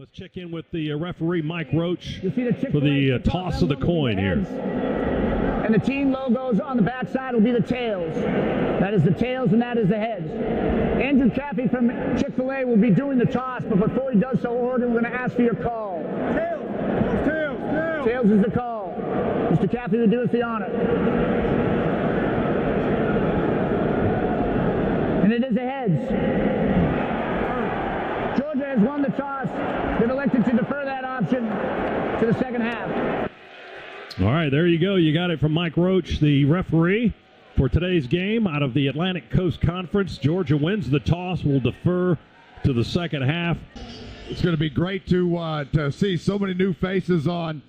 Let's check in with the referee, Mike Roach, for the toss of the coin here. And the team logos on the backside will be the tails. That is the tails and that is the heads. Andrew Caffey from Chick-fil-A will be doing the toss, but before he does so, Oregon, we're going to ask for your call. Tails! Tails! Tails! Tails is the call. Mr. Caffey will do us the honor. And it is the heads. Georgia has won the toss. They've elected to defer that option to the second half. All right, there you go. You got it from Mike Roach, the referee for today's game out of the Atlantic Coast Conference. Georgia wins the toss, will defer to the second half. It's going to be great to see so many new faces on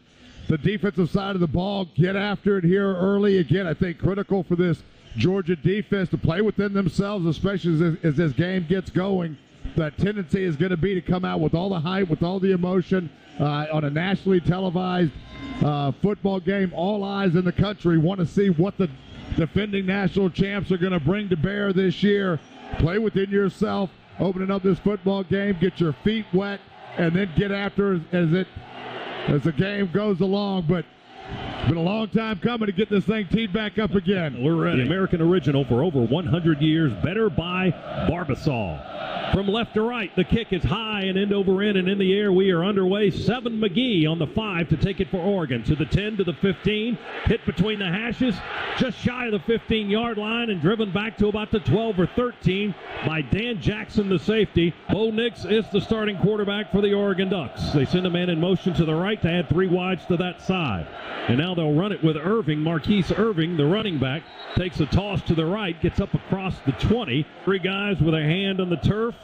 the defensive side of the ball. Get after it here early. Again, I think critical for this Georgia defense to play within themselves, especially as this game gets going. The tendency is going to be to come out with all the hype, with all the emotion on a nationally televised football game. All eyes in the country want to see what the defending national champs are going to bring to bear this year. Play within yourself, opening up this football game, get your feet wet, and then get after as the game goes along. But it's been a long time coming to get this thing teed back up again. We're ready. The American original for over 100 years. Better by Barbasol. From left to right, the kick is high and end over end and in the air. We are underway. 7 McGee on the 5 to take it for Oregon. To the 10, to the 15. Hit between the hashes, just shy of the 15-yard line and driven back to about the 12 or 13 by Dan Jackson, the safety. Bo Nix is the starting quarterback for the Oregon Ducks. They send a man in motion to the right to add 3 wides to that side. And now they'll run it with Irving. Marquise Irving, the running back, takes a toss to the right, gets up across the 20. 3 guys with a hand on the turf.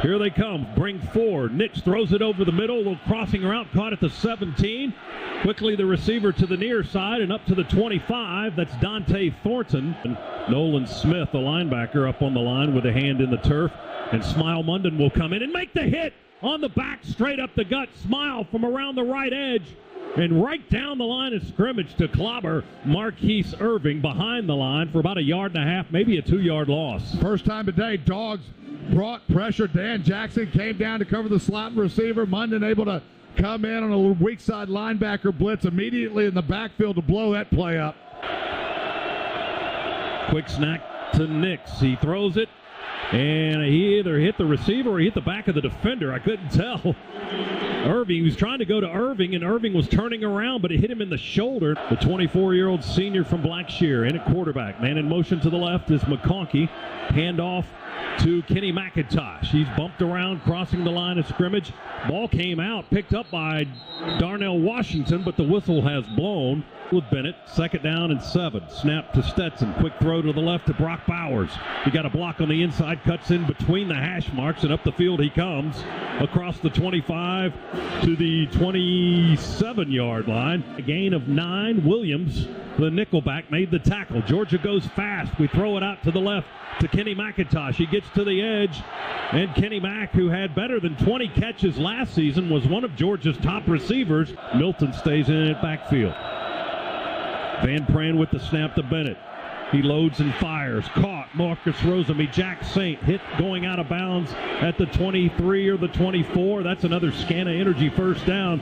Here they come. Bring 4. Nix throws it over the middle. A little crossing route caught at the 17. Quickly the receiver to the near side and up to the 25. That's Dante Thornton. And Nolan Smith, the linebacker, up on the line with a hand in the turf. And Smile Munden will come in and make the hit on the back, straight up the gut. Smile from around the right edge. And right down the line of scrimmage to clobber Marquise Irving behind the line for about a 1.5 yards, maybe a 2-yard loss. First time today, Dogs brought pressure. Dan Jackson came down to cover the slot receiver. Munden able to come in on a weak side linebacker blitz immediately in the backfield to blow that play up. Quick snack to Nix. He throws it, and he either hit the receiver or he hit the back of the defender. I couldn't tell. Irving, he was trying to go to Irving, and Irving was turning around, but it hit him in the shoulder. The 24-year-old senior from Blackshear in at quarterback. Man in motion to the left is McConkey. Handoff to Kenny McIntosh. He's bumped around, crossing the line of scrimmage. Ball came out, picked up by Darnell Washington, but the whistle has blown. With Bennett, 2nd down and 7. Snap to Stetson. Quick throw to the left to Brock Bowers. He got a block on the inside, cuts in between the hash marks, and up the field he comes. Across the 25 to the 27-yard line. A gain of 9. Williams, the nickelback, made the tackle. Georgia goes fast. We throw it out to the left to Kenny McIntosh. He gets to the edge, and Kenny Mack, who had better than 20 catches last season, was one of Georgia's top receivers. Milton stays in at backfield. Van Pran with the snap to Bennett. He loads and fires. Caught. Marcus Rosemy. Jack Saint hit going out of bounds at the 23 or the 24. That's another Scana Energy first down.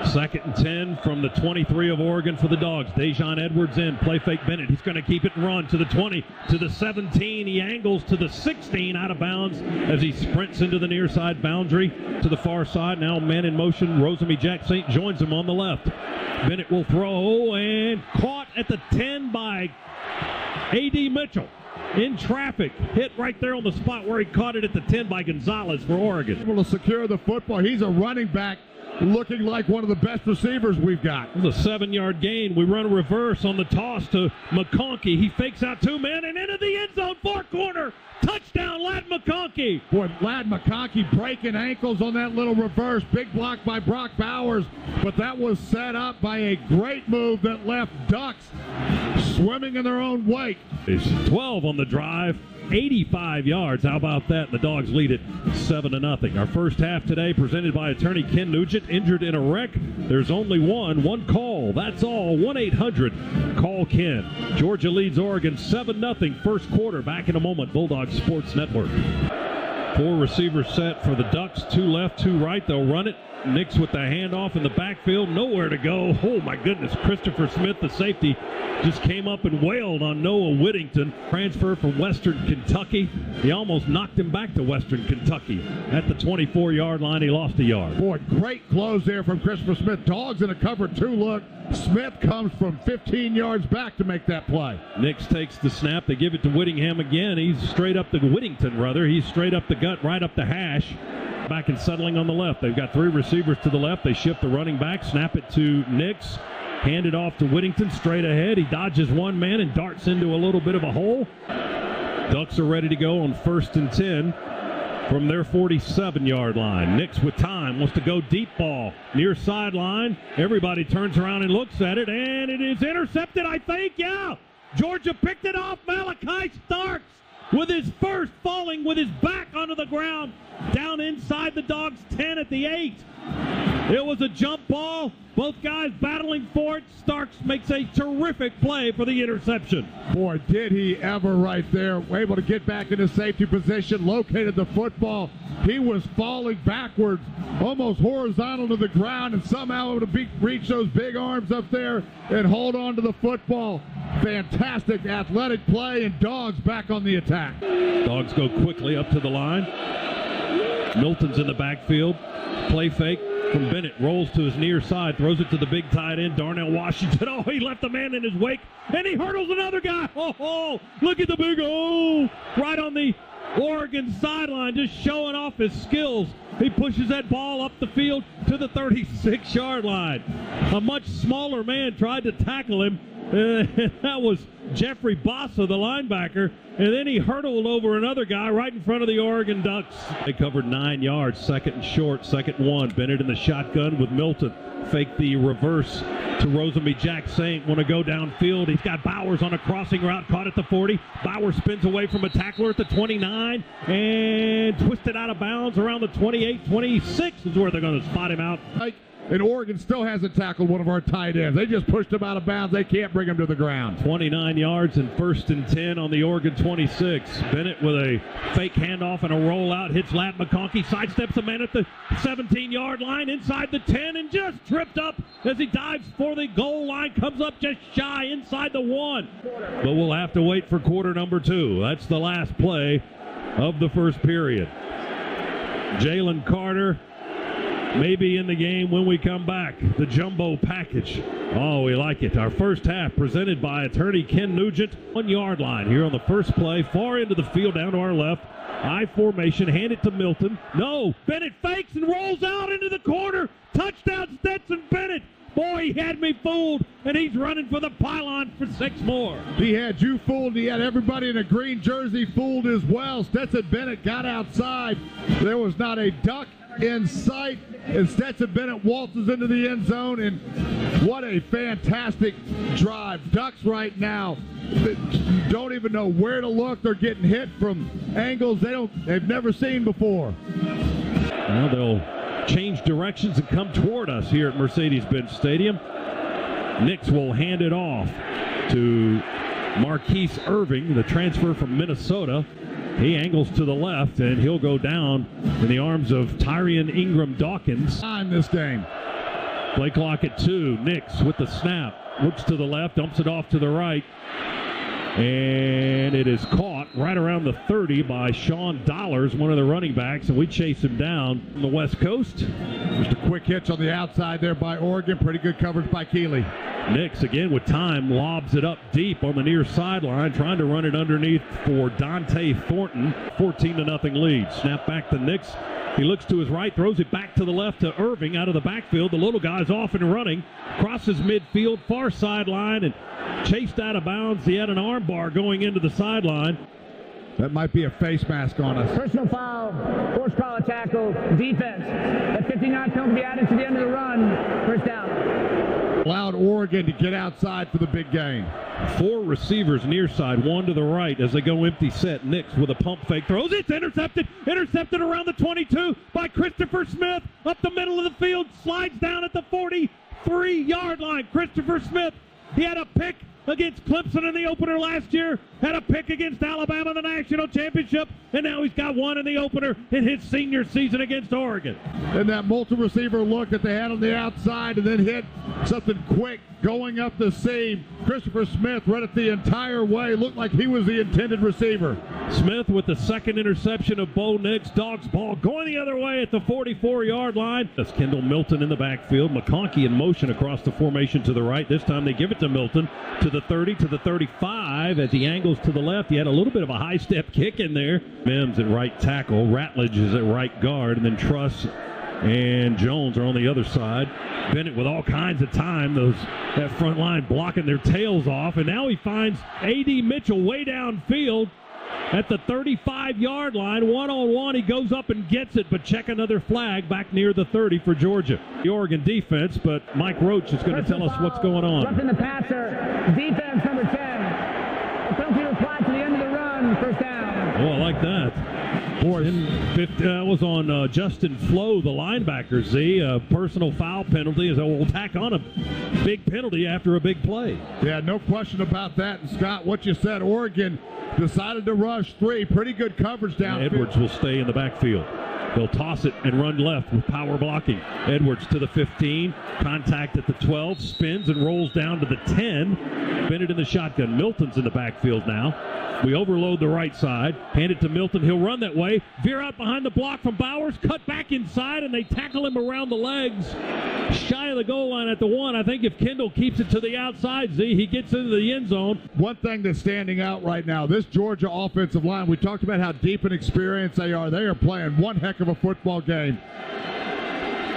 2nd and 10 from the 23 of Oregon for the Dogs. Dejon Edwards in. Play fake Bennett. He's going to keep it and run to the 20, to the 17. He angles to the 16 out of bounds as he sprints into the near side boundary to the far side. Now man in motion. Rosemy Jack Saint joins him on the left. Bennett will throw and caught at the 10 by A.D. Mitchell. In traffic, hit right there on the spot where he caught it at the 10 by Gonzalez for Oregon. Able to secure the football. He's a running back looking like one of the best receivers we've got. It was a 7-yard gain. We run a reverse on the toss to McConkey. He fakes out 2 men and into the end zone, far corner. Touchdown, Ladd McConkey. Boy, Ladd McConkey breaking ankles on that little reverse. Big block by Brock Bowers, but that was set up by a great move that left Ducks swimming in their own wake. It's 12 on the drive. 85 yards. How about that? The Dogs lead it 7-0. Our first half today presented by attorney Ken Nugent. Injured in a wreck. There's only one call. That's all. 1-800-CALL-KEN. Georgia leads Oregon 7-0. First quarter. Back in a moment. Bulldog Sports Network. Four receivers set for the Ducks, two left, two right. They'll run it. Nix with the handoff in the backfield, nowhere to go. Oh my goodness, Christopher Smith, the safety, just came up and wailed on Noah Whittington, transfer from Western Kentucky. He almost knocked him back to Western Kentucky. At the 24-yard line, he lost a yard. Boy, great close there from Christopher Smith. Dogs in a cover two look. Smith comes from 15 yards back to make that play. Nix takes the snap. They give it to Whittingham again. He's straight up the Whittington, rather. He's straight up the gut, right up the hash. Back and settling on the left. They've got three receivers to the left. They shift the running back, snap it to Nix, hand it off to Whittington straight ahead. He dodges one man and darts into a little bit of a hole. Ducks are ready to go on 1st and 10 from their 47-yard line. Nix with time, wants to go deep ball, near sideline. Everybody turns around and looks at it, and it is intercepted, I think. Yeah, Georgia picked it off. Malachi Starks with his first, falling with his back onto the ground, down inside the Dogs' 10 at the 8. It was a jump ball. Both guys battling for it. Starks makes a terrific play for the interception. Boy, did he ever right there. Able to get back into safety position, located the football. He was falling backwards, almost horizontal to the ground, and somehow able to reach those big arms up there and hold on to the football. Fantastic athletic play, and Dogs back on the attack. Dogs go quickly up to the line. Milton's in the backfield. Play fake from Bennett. Rolls to his near side. Throws it to the big tight end, Darnell Washington. Oh, he left a man in his wake. And he hurdles another guy. Oh, look at the big right on the Oregon sideline, just showing off his skills. He pushes that ball up the field to the 36-yard line. A much smaller man tried to tackle him. That was Jeffrey Bossa, the linebacker, and then he hurdled over another guy right in front of the Oregon Ducks. They covered 9 yards, 2nd and short, 2nd and 1. Bennett in the shotgun with Milton. Fake the reverse to Rosemy Jack Saint. Want to go downfield. He's got Bowers on a crossing route, caught at the 40. Bowers spins away from a tackler at the 29 and twisted out of bounds around the 28, 26 is where they're going to spot him out. And Oregon still hasn't tackled one of our tight ends. They just pushed him out of bounds. They can't bring him to the ground. 29 yards and 1st and 10 on the Oregon 26. Bennett with a fake handoff and a rollout. Hits Lat McConkey. Sidesteps a man at the 17-yard line inside the 10 and just tripped up as he dives for the goal line. Comes up just shy inside the 1. But we'll have to wait for quarter number 2. That's the last play of the first period. Jalen Carter may be in the game when we come back. The jumbo package. Oh, we like it. Our first half presented by attorney Ken Nugent. 1-yard line here on the first play. Far into the field down to our left. I formation. Hand it to Milton. No. Bennett fakes and rolls out into the corner. Touchdown Stetson Bennett. Boy, he had me fooled, and he's running for the pylon for 6 more. He had you fooled. He had everybody in a green jersey fooled as well. Stetson Bennett got outside. There was not a duck in sight, and Stetson Bennett waltzes into the end zone, and what a fantastic drive. Ducks right now don't even know where to look. They're getting hit from angles they've never seen before. Now they'll change directions and come toward us here at Mercedes-Benz Stadium. Nix will hand it off to Marquise Irving, the transfer from Minnesota. He angles to the left, and he'll go down in the arms of Tyrion Ingram Dawkins. In this game. Play clock at 2. Nix with the snap. Looks to the left, dumps it off to the right. And it is caught right around the 30 by Sean Dollars, one of the running backs, and we chase him down on the West Coast. Just a quick hitch on the outside there by Oregon. Pretty good coverage by Keeley. Nix, again with time, lobs it up deep on the near sideline, trying to run it underneath for Dante Thornton. 14-0 lead. Snap back to Nix. He looks to his right, throws it back to the left to Irving out of the backfield. The little guy's off and running. Crosses midfield, far sideline, and chased out of bounds. He had an arm bar going into the sideline. That might be a face mask on us. Personal foul, forced collar tackle, defense. That 15-yard penalty be added to the end of the run. First down. Allowed Oregon to get outside for the big game. 4 receivers near side, 1 to the right as they go empty set. Nix with a pump fake throws. It's intercepted. Intercepted around the 22 by Christopher Smith. Up the middle of the field. Slides down at the 43-yard line. Christopher Smith. He had a pick against Clemson in the opener last year, had a pick against Alabama in the national championship, and now he's got one in the opener in his senior season against Oregon. And that multi-receiver look that they had on the outside and then hit something quick going up the seam. Christopher Smith read it the entire way. Looked like he was the intended receiver. Smith with the second interception of Bo Nix. Dogs ball going the other way at the 44-yard line. That's Kendall Milton in the backfield. McConkey in motion across the formation to the right. This time they give it to Milton to the 30, to the 35. As he angles to the left, he had a little bit of a high-step kick in there. Mims at right tackle. Ratledge is at right guard. And then Truss and Jones are on the other side. Bennett with all kinds of time. That front line blocking their tails off. And now he finds A.D. Mitchell way downfield at the 35-yard line. One-on-one, he goes up and gets it, but check another flag back near the 30 for Georgia. The Oregon defense, but Mike Roach is going to tell us what's going on. Roughing the passer, defense number 10. A penalty applied to the end of the run, first down. Oh, I like that. Boy, that was on Justin Flo, the linebacker, Z. A personal foul penalty as we'll tack on a big penalty after a big play. Yeah, no question about that. And Scott, what you said, Oregon decided to rush three. Pretty good coverage down. Edwards will stay in the backfield. They'll toss it and run left with power blocking. Edwards to the 15. Contact at the 12. Spins and rolls down to the 10. Bennett in the shotgun. Milton's in the backfield now. We overload the right side. Hand it to Milton. He'll run that way. Veer out behind the block from Bowers. Cut back inside, and they tackle him around the legs. Shy of the goal line at the 1. I think if Kendall keeps it to the outside, Z, he gets into the end zone. One thing that's standing out right now, this Georgia offensive line, we talked about how deep and experienced they are. They are playing one heck of a football game.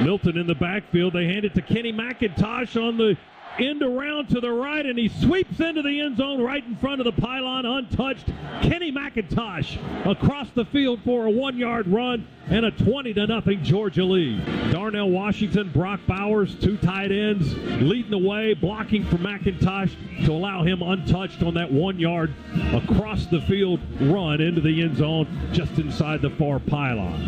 Milton in the backfield. They hand it to Kenny McIntosh on the end around to the right, and he sweeps into the end zone right in front of the pylon, untouched. Kenny McIntosh across the field for a 1-yard run and a 20-0 Georgia lead. Darnell Washington, Brock Bowers, 2 tight ends, leading the way, blocking for McIntosh to allow him untouched on that 1-yard across the field run into the end zone just inside the far pylon.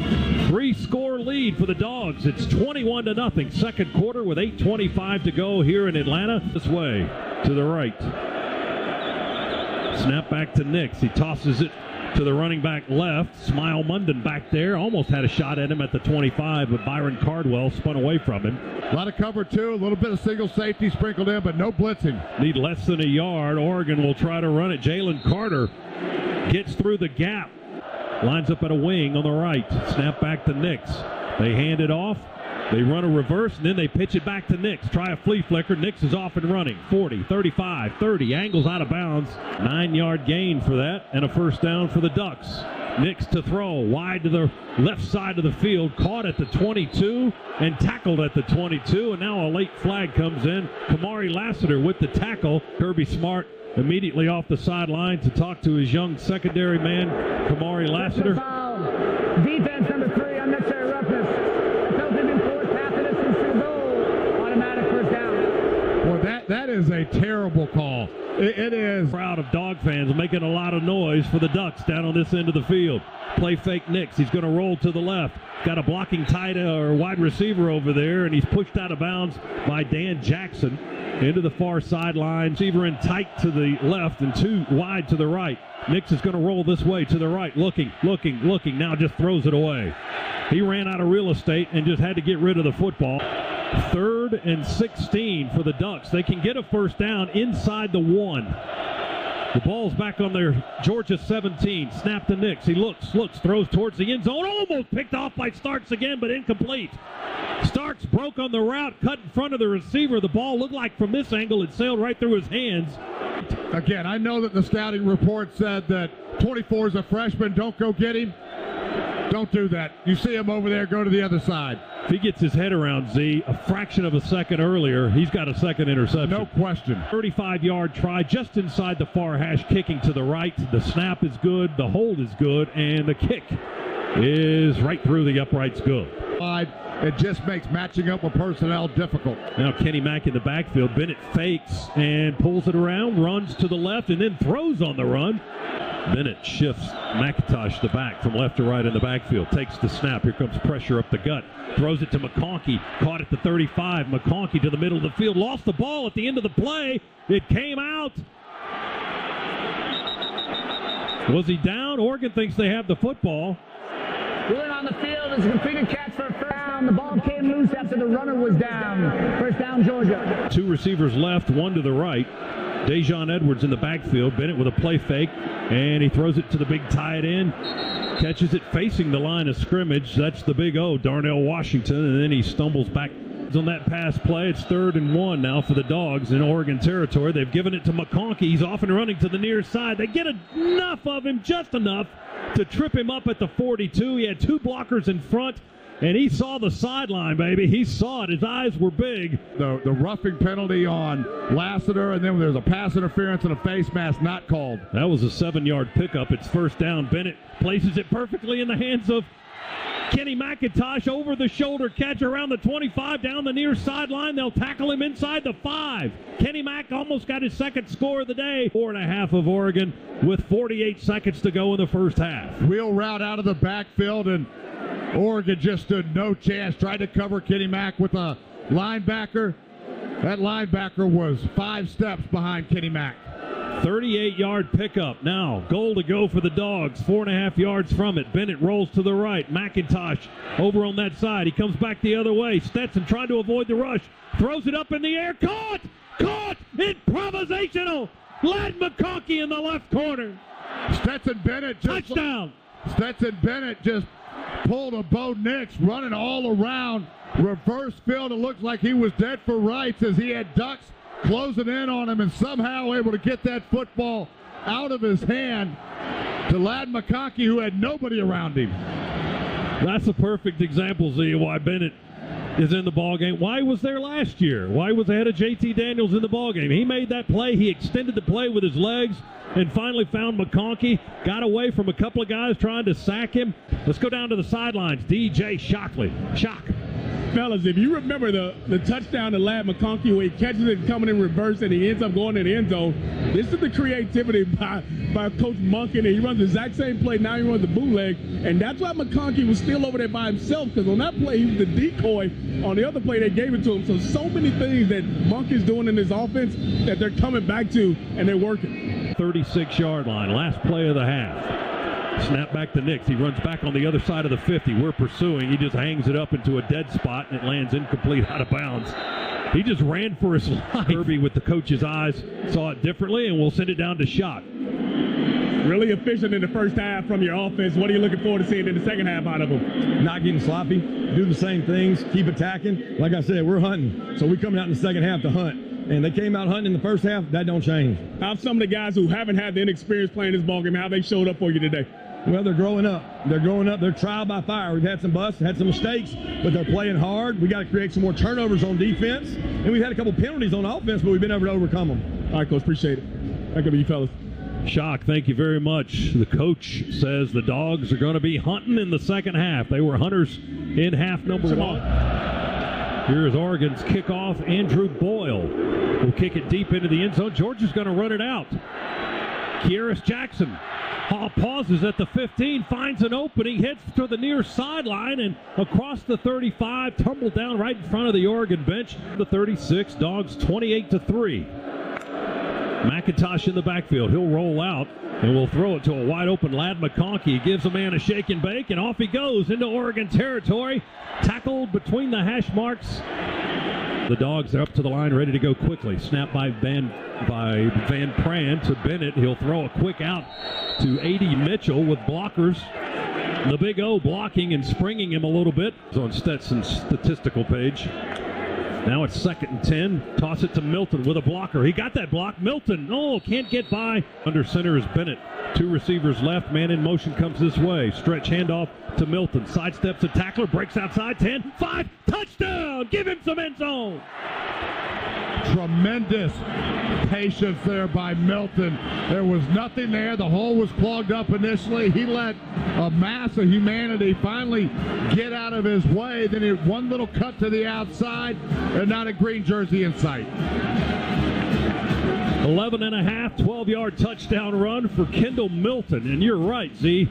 3-score lead for the Dogs. It's 21-0. Second quarter with 8:25 to go here in Atlanta. This way to the right. Snap back to Nix. He tosses it to the running back left. Smile Munden back there. Almost had a shot at him at the 25, but Byron Cardwell spun away from him. A lot of cover, too. A little bit of single safety sprinkled in, but no blitzing. Need less than a yard. Oregon will try to run it. Jalen Carter gets through the gap. Lines up at a wing on the right. Snap back to Nix. They hand it off. They run a reverse, and then they pitch it back to Nix. Try a flea flicker. Nix is off and running. 40, 35, 30. Angles out of bounds. 9-yard gain for that, and a first down for the Ducks. Nix to throw. Wide to the left side of the field. Caught at the 22 and tackled at the 22. And now a late flag comes in. Kamari Lassiter with the tackle. Kirby Smart immediately off the sideline to talk to his young secondary man, Kamari Lassiter. Defense number 3, unnecessary roughness. That is a terrible call. It is. Crowd of Dog fans making a lot of noise for the Ducks down on this end of the field. Play fake Nix. He's going to roll to the left. Got a blocking tight or wide receiver over there, and he's pushed out of bounds by Dan Jackson into the far sideline. Receiver in tight to the left and 2 wide to the right. Nix is going to roll this way to the right. Looking. Now just throws it away. He ran out of real estate and just had to get rid of the football. 3rd and 16 for the Ducks. They can get a first down inside the 1. The ball's back on their Georgia 17. Snap to Nix. He looks, throws towards the end zone. Almost picked off by Starks again, but incomplete. Starks broke on the route, cut in front of the receiver. The ball looked like from this angle it sailed right through his hands. Again, I know that the scouting report said that 24 is a freshman. Don't go get him. Don't do that. You see him over there, go to the other side. If he gets his head around, Z, a fraction of a second earlier, he's got a second interception. No question. 35-yard try just inside the far hash, kicking to the right. The snap is good, the hold is good, and the kick is right through the uprights good. It just makes matching up with personnel difficult. Now Kenny Mack in the backfield. Bennett fakes and pulls it around, runs to the left, and then throws on the run. Bennett shifts McIntosh the back from left to right in the backfield. Takes the snap. Here comes pressure up the gut. Throws it to McConkey. Caught at the 35. McConkey to the middle of the field. Lost the ball at the end of the play. It came out. Was he down? Oregon thinks they have the football. Ruling on the field is a completed catch for a first down. The ball came loose after the runner was down. First down, Georgia. 2 receivers left, 1 to the right. Dejon Edwards in the backfield. Bennett with a play fake, and he throws it to the big tight end. Catches it facing the line of scrimmage. That's the big O, Darnell Washington, and then he stumbles back on that pass play. It's 3rd and 1 now for the Dogs in Oregon territory. They've given it to McConkey. He's off and running to the near side. They get enough of him, just enough, to trip him up at the 42. He had 2 blockers in front, and he saw the sideline, baby. He saw it. His eyes were big. The roughing penalty on Lassiter, and then there's a pass interference and a face mask not called. That was a 7-yard pickup. It's first down. Bennett places it perfectly in the hands of Kenny McIntosh. Over the shoulder catch around the 25 down the near sideline. They'll tackle him inside the 5. Kenny Mack almost got his second score of the day. 4.5 of Oregon with 48 seconds to go in the first half. Wheel route out of the backfield, and Oregon just stood no chance. Tried to cover Kenny Mack with a linebacker. That linebacker was 5 steps behind Kenny Mack. 38-yard pickup. Now, goal to go for the Dogs. 4.5 yards from it. Bennett rolls to the right. McIntosh over on that side. He comes back the other way. Stetson trying to avoid the rush. Throws it up in the air. Caught! Improvisational! Ladd McConkey in the left corner. Stetson Bennett just Touchdown! Stetson Bennett just pulled a Bo Nix, running all around. Reverse field. It looks like he was dead for rights as he had ducks closing in on him, and somehow able to get that football out of his hand to Ladd McConkey, who had nobody around him. That's a perfect example, Z, why Bennett is in the ballgame. Why he was there last year? Why he was ahead of JT Daniels in the ballgame? He made that play. He extended the play with his legs and finally found McConkey. Got away from a couple of guys trying to sack him. Let's go down to the sidelines. DJ Shockley. Shock. Fellas, if you remember the touchdown to Ladd McConkey where he catches it coming in reverse and he ends up going in the end zone, this is the creativity by Coach Monken. And he runs the exact same play. Now he runs the bootleg. And that's why McConkey was still over there by himself, because on that play, he was the decoy. On the other play, they gave it to him. So many things that Monken's doing in his offense that they're coming back to, and they're working. 36-yard line. Last play of the half. Snap back to Nix. He runs back on the other side of the 50. We're pursuing. He just hangs it up into a dead spot, and it lands incomplete out of bounds. He just ran for his life. Kirby, with the coach's eyes, saw it differently, and we'll send it down to Shock. Really efficient in the first half from your offense. What are you looking forward to seeing in the second half out of them? Not getting sloppy, do the same things, keep attacking. Like I said, we're hunting, so we're coming out in the second half to hunt. And they came out hunting in the first half. That don't change. How have some of the guys who haven't had the inexperience playing this ballgame, how they showed up for you today? Well, they're growing up. They're growing up. They're trial by fire. We've had some busts, had some mistakes, but they're playing hard. We got to create some more turnovers on defense. And we've had a couple penalties on offense, but we've been able to overcome them. All right, Coach, appreciate it. Back up to you fellas. Shock, thank you very much. The coach says the Dogs are going to be hunting in the second half. They were hunters in half number 1. Here is Oregon's kickoff. Andrew Boyle will kick it deep into the end zone. Georgia's going to run it out. Kieris Jackson pauses at the 15, finds an opening, hits to the near sideline and across the 35, tumbled down right in front of the Oregon bench. The 36, Dogs 28-3. McIntosh in the backfield. He'll roll out and will throw it to a wide open Ladd McConkey. He gives a man a shake and bake, and off he goes into Oregon territory. Tackled between the hash marks. The Dogs are up to the line, ready to go quickly. Snap by Van Pran to Bennett. He'll throw a quick out to A.D. Mitchell with blockers. The Big O blocking and springing him a little bit. It's on Stetson's statistical page. Now it's 2nd and 10. Toss it to Milton with a blocker. He got that block. Milton, can't get by. Under center is Bennett. 2 receivers left. Man in motion comes this way. Stretch handoff to Milton. Sidesteps a tackler. Breaks outside. 10, 5. Touchdown! Give him some end zone. Tremendous patience there by Milton. There was nothing there. The hole was clogged up initially. He let a mass of humanity finally get out of his way. Then he had one little cut to the outside and not a green jersey in sight. 11.5, 12-yard touchdown run for Kendall Milton. And you're right, Z.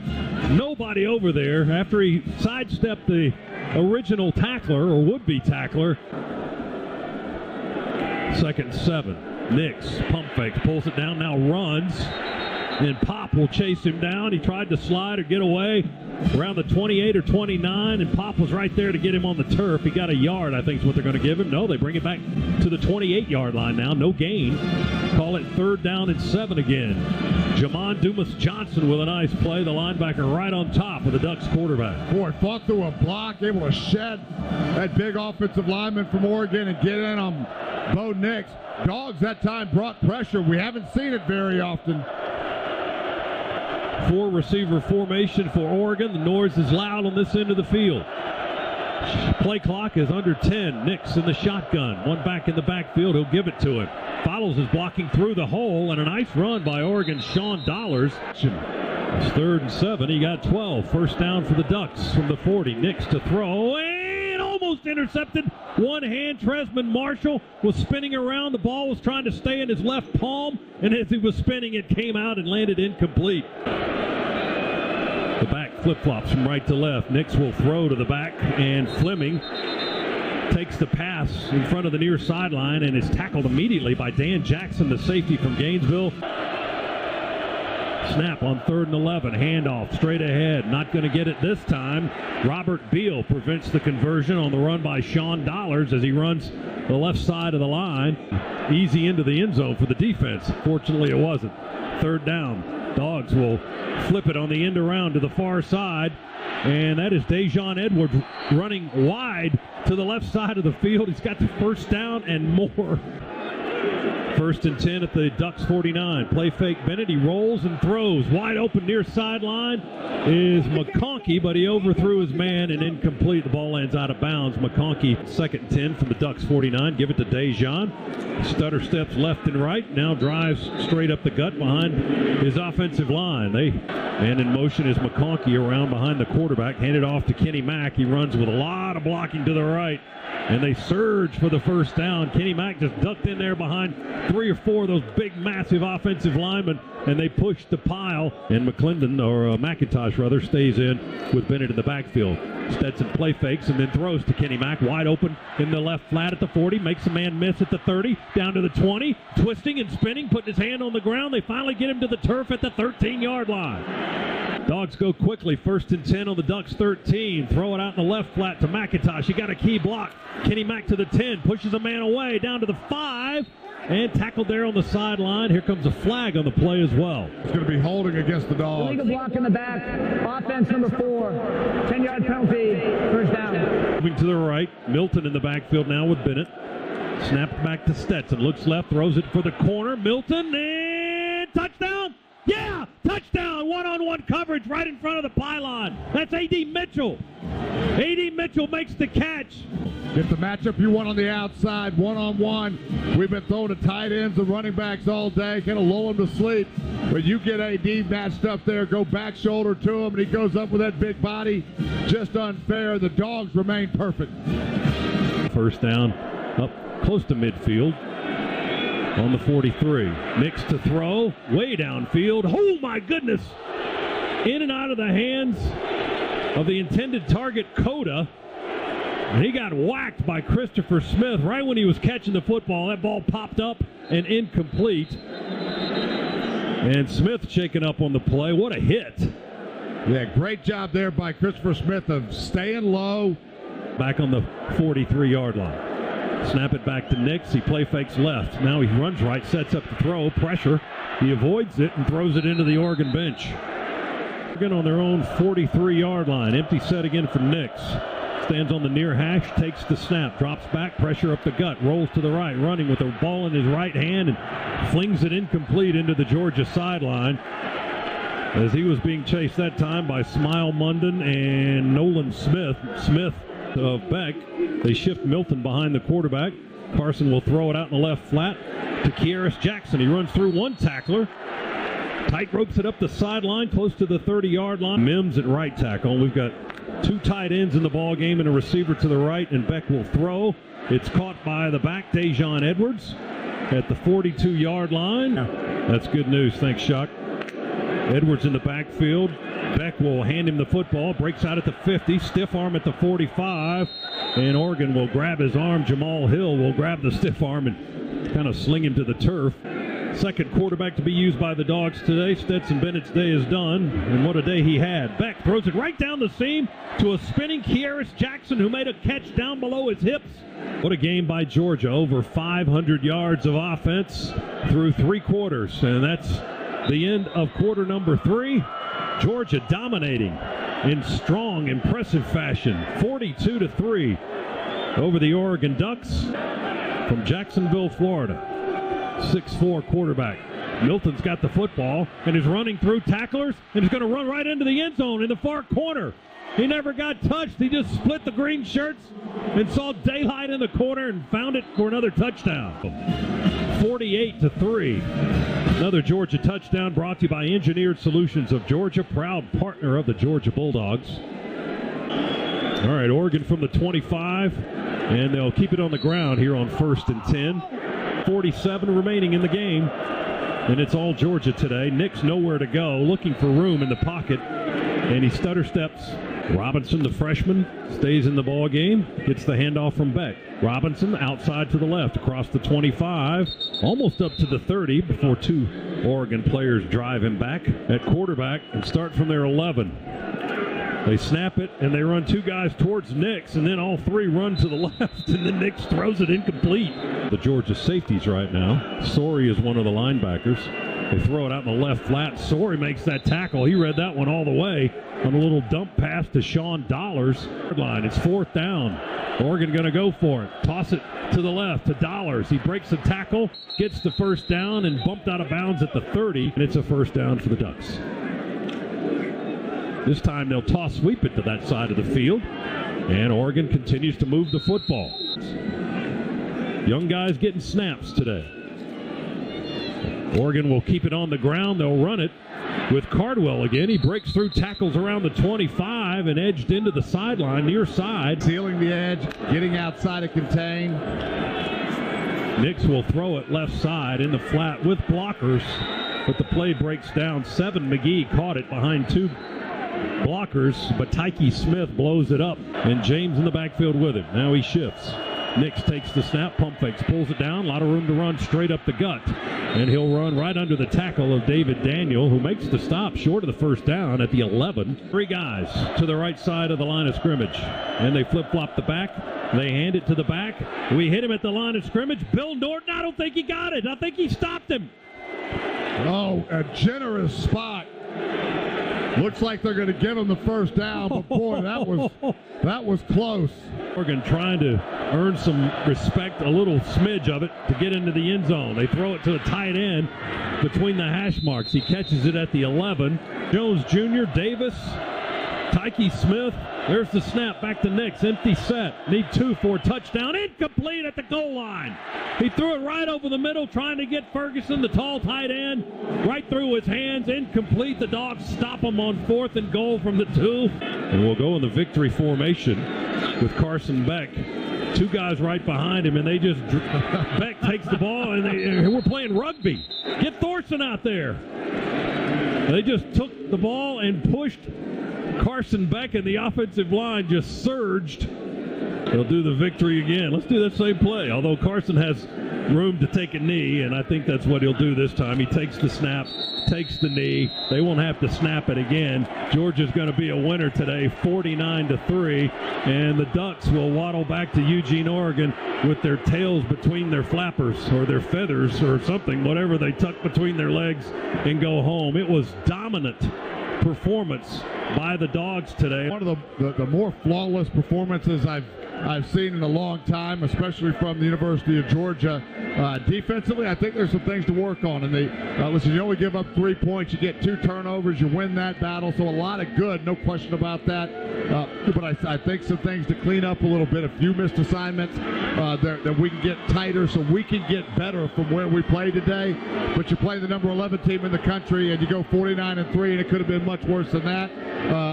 Nobody over there after he sidestepped the original tackler or would-be tackler. 2nd and 7. Nix pump fakes, pulls it down, now runs. And Pop will chase him down. He tried to slide or get away around the 28 or 29, and Pop was right there to get him on the turf. He got a yard, I think is what they're going to give him. No, they bring it back to the 28-yard line now. No gain. Call it 3rd down and 7 again. Jamon Dumas-Johnson with a nice play. The linebacker right on top of the Ducks quarterback. Boy, fought through a block, able to shed that big offensive lineman from Oregon and get in on Bo Nix. Dogs that time brought pressure. We haven't seen it very often. 4-receiver formation for Oregon. The noise is loud on this end of the field. Play clock is under 10. Nix in the shotgun. One back in the backfield. He'll give it to him. Follows is blocking through the hole, and a nice run by Oregon's Sean Dollars. It's 3rd and 7. He got 12. 1st down for the Ducks from the 40. Nix to throw. And almost intercepted. One hand. Tresman Marshall was spinning around. The ball was trying to stay in his left palm, and as he was spinning, it came out and landed incomplete. The back flip-flops from right to left. Nix will throw to the back, and Fleming takes the pass in front of the near sideline and is tackled immediately by Dan Jackson, the safety from Gainesville. Snap on 3rd and 11. Handoff straight ahead. Not going to get it this time. Robert Beal prevents the conversion on the run by Sean Dollars as he runs the left side of the line. Easy into the end zone for the defense. Fortunately, it wasn't. 3rd down. Dogs will flip it on the end around to the far side. And that is Dejon Edwards running wide to the left side of the field. He's got the 1st down and more. 1st and 10 at the Ducks 49. Play fake Bennett. He rolls and throws. Wide open near sideline is McConkey, but he overthrew his man and incomplete. The ball lands out of bounds. McConkey, 2nd and 10 from the Ducks 49. Give it to Dejon. Stutter steps left and right. Now drives straight up the gut behind his offensive line. And in motion is McConkey around behind the quarterback. Handed off to Kenny Mack. He runs with a lot of blocking to the right. And they surge for the 1st down. Kenny Mack just ducked in there behind 3 or 4 of those big, massive offensive linemen, and they push the pile. And McIntosh rather, stays in with Bennett in the backfield. Stetson play fakes and then throws to Kenny Mack, wide open in the left flat at the 40. Makes a man miss at the 30, down to the 20. Twisting and spinning, putting his hand on the ground. They finally get him to the turf at the 13-yard line. Dogs go quickly. 1st and 10 on the Ducks 13. Throw it out in the left flat to McIntosh. He got a key block. Kenny Mack to the 10. Pushes a man away down to the 5. And tackled there on the sideline. Here comes a flag on the play as well. It's going to be holding against the Dogs. Illegal block in the back. Offense number 4. 10-yard penalty. 1st down. Moving to the right. Milton in the backfield now with Bennett. Snapped back to Stetson. Looks left. Throws it for the corner. Milton. And touchdown. Yeah, touchdown, one-on-one coverage right in front of the pylon. That's A.D. Mitchell. A.D. Mitchell makes the catch. It's the matchup you want on the outside, one-on-one. We've been throwing to tight ends and running backs all day, kind of lull them to sleep. But you get A.D. matched up there, go back shoulder to him, and he goes up with that big body. Just unfair. The Dogs remain perfect. 1st down, up close to midfield. On the 43. Nix to throw. Way downfield. Oh, my goodness. In and out of the hands of the intended target, Coda. And he got whacked by Christopher Smith right when he was catching the football. That ball popped up and incomplete. And Smith shaken up on the play. What a hit. Yeah, great job there by Christopher Smith of staying low. Back on the 43-yard line. Snap it back to Nix. He play fakes left. Now he runs right, sets up the throw. Pressure. He avoids it and throws it into the Oregon bench. Oregon on their own 43-yard line. Empty set again for Nix. Stands on the near hash, takes the snap, drops back, pressure up the gut, rolls to the right, running with the ball in his right hand and flings it incomplete into the Georgia sideline. As he was being chased that time by Smile Munden and Nolan Smith. Smith of Beck. They shift Milton behind the quarterback. Carson will throw it out in the left flat to Kieris Jackson. He runs through one tackler. Tight ropes it up the sideline, close to the 30-yard line. Mims at right tackle. We've got 2 tight ends in the ball game and a receiver to the right, and Beck will throw. It's caught by the back, Dejon Edwards. at the 42-yard line. That's good news. Thanks, Chuck. Edwards in the backfield. Beck will hand him the football. Breaks out at the 50. Stiff arm at the 45. And Oregon will grab his arm. Jamal Hill will grab the stiff arm and kind of sling him to the turf. Second quarterback to be used by the Dogs today. Stetson Bennett's day is done, and what a day he had. Beck throws it right down the seam to a spinning Kearis Jackson, who made a catch down below his hips. What a game by Georgia. Over 500 yards of offense through 3 quarters, and that's the end of quarter number 3. Georgia dominating in strong, impressive fashion, 42-3 over the Oregon Ducks from Jacksonville, Florida. 6'4" quarterback. Milton's got the football and is running through tacklers and is going to run right into the end zone in the far corner. He never got touched. He just split the green shirts and saw daylight in the corner and found it for another touchdown. 48-3. Another Georgia touchdown brought to you by Engineered Solutions of Georgia, proud partner of the Georgia Bulldogs. All right, Oregon from the 25, and they'll keep it on the ground here on 1st and 10. 47 remaining in the game, and it's all Georgia today. Nick's nowhere to go, looking for room in the pocket, and he stutter steps. Robinson, the freshman, stays in the ball game, gets the handoff from Beck. Robinson outside to the left, across the 25, almost up to the 30 before 2 Oregon players drive him back at quarterback and start from their 11. They snap it, and they run 2 guys towards Nix, and then all 3 run to the left, and then Nix throws it incomplete. The Georgia safeties right now. Sorey is one of the linebackers. They throw it out in the left flat. Sorey makes that tackle. He read that one all the way on a little dump pass to Sean Dollars. Line. It's 4th down. Oregon going to go for it. Toss it to the left to Dollars. He breaks the tackle, gets the first down, and bumped out of bounds at the 30, and it's a first down for the Ducks. This time they'll toss sweep it to that side of the field, and Oregon continues to move the football. Young guys getting snaps today. Oregon will keep it on the ground. They'll run it with Cardwell again. He breaks through tackles around the 25 and edged into the sideline, near side. Sealing the edge, getting outside to contain. Nix will throw it left side in the flat with blockers, but the play breaks down. 7 McGee caught it behind 2 blockers, but Tyke Smith blows it up, and James in the backfield with him. Now he shifts. Nix takes the snap, pump fakes, pulls it down, a lot of room to run straight up the gut, and he'll run right under the tackle of David Daniel, who makes the stop short of the first down at the 11. 3 guys to the right side of the line of scrimmage, and they flip-flop the back. They hand it to the back. We hit him at the line of scrimmage. Bill Norton, I don't think he got it. I think he stopped him. Oh, a generous spot. Looks like they're going to give him the first down, but boy, that was close. Oregon trying to earn some respect, a little smidge of it, to get into the end zone. They throw it to the tight end between the hash marks. He catches it at the 11. Jones Jr., Davis, Tyke Smith. There's the snap back to Nix. Empty set. Need 2 for a touchdown. Incomplete at the goal line. He threw it right over the middle, trying to get Ferguson, the tall tight end, right through his hands. Incomplete. The Dogs stop him on 4th and goal from the 2. And we'll go in the victory formation with Carson Beck. 2 guys right behind him, and they just Beck takes the ball, and we're playing rugby. Get Thorson out there. They just took the ball and pushed Carson Beck, and the offensive line just surged. They'll do the victory again. Let's do that same play, although Carson has room to take a knee, and I think that's what he'll do this time. He takes the snap, takes the knee. They won't have to snap it again. Georgia's going to be a winner today, 49-3, and the Ducks will waddle back to Eugene, Oregon with their tails between their flappers or their feathers or something, whatever they tuck between their legs, and go home. It was dominant performance by the Dogs today. One of the more flawless performances I've seen in a long time, especially from the University of Georgia. Defensively, I think there's some things to work on. And listen, you only give up 3 points, you get 2 turnovers, you win that battle. So a lot of good, no question about that. But I think some things to clean up a little bit. A few missed assignments that we can get tighter, so we can get better from where we play today. But you play the number 11 team in the country, and you go 49-3, and it could have been much worse than that.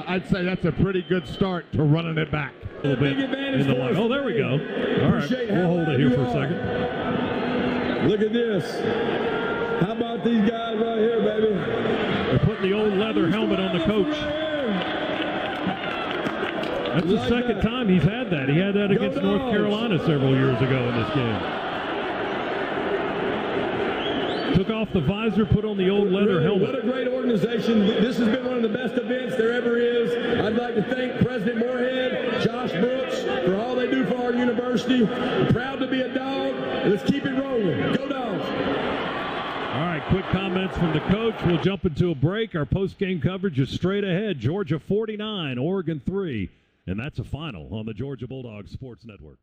I'd say that's a pretty good start to running it back. A little bit in the line. Oh, there we go. All right, we'll hold it here for a second. Look at this. How about these guys right here, baby? They're putting the old leather helmet on the coach. That's the second time he's had that. He had that against North Carolina several years ago in this game. Took off the visor, put on the old leather helmet. What a great organization. This has been one of the best events there ever is. I'd like to thank President Moorhead, Josh Brooks, for all they do for our university. I'm proud to be a dog. Let's keep it rolling. Go Dogs. All right, quick comments from the coach. We'll jump into a break. Our post-game coverage is straight ahead. Georgia 49, Oregon 3. And that's a final on the Georgia Bulldogs Sports Network.